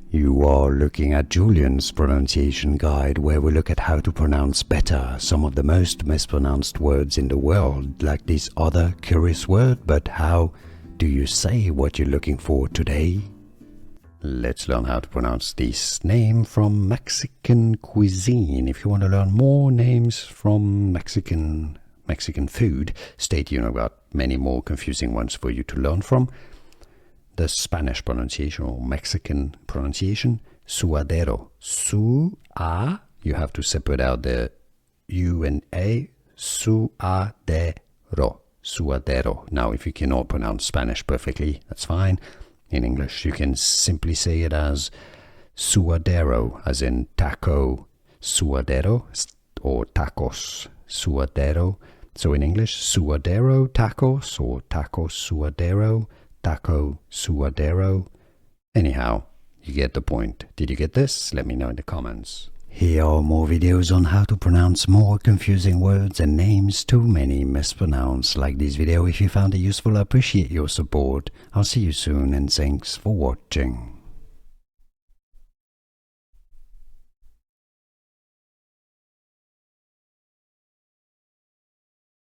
You are looking at Julian's pronunciation guide, where we look at how to pronounce better some of the most mispronounced words in the world, like this other curious word. But how do you say what you're looking for today? Let's learn how to pronounce this name from Mexican cuisine. If you want to learn more names from Mexican food, stay tuned. I've got many more confusing ones for you to learn from. The Spanish pronunciation or Mexican pronunciation, suadero. Su-a, you have to separate out the U and A, suadero, suadero. Now, if you cannot pronounce Spanish perfectly, that's fine. In English, you can simply say it as suadero, as in taco, suadero, or tacos, suadero. So in English, suadero tacos or tacos suadero, taco suadero. Anyhow, you get the point. Did you get this? Let me know in the comments. Here are more videos on how to pronounce more confusing words and names too many mispronounced. Like this video if you found it useful. I appreciate your support. I'll see you soon and thanks for watching.